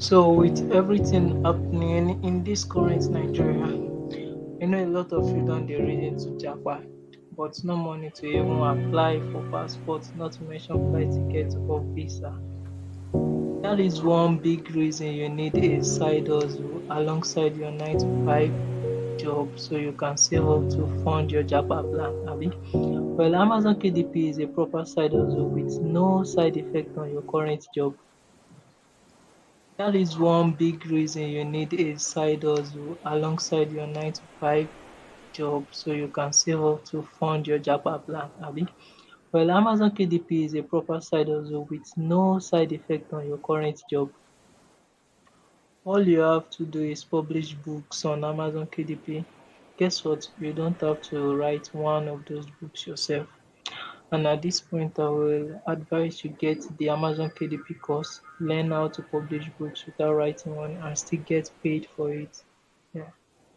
So, with everything happening in this current Nigeria, I know a lot of you don't dey reason to japa, but no money to even apply for passport, not to mention flight ticket or visa. That is one big reason you need a side hustle alongside your 9 to 5 job so you can save up to fund your japa plan, abi? Well, Amazon KDP is a proper side hustle with no side effect on your current job. That is one big reason you need a side hustle alongside your 9 to 5 job so you can save up to fund your japa plan, abi? Well, Amazon KDP is a proper side hustle with no side effect on your current job. All you have to do is publish books on Amazon KDP. Guess what? You don't have to write one of those books yourself. And at this point, I will advise you get the Amazon KDP course, learn how to publish books without writing one, and still get paid for it. Yeah.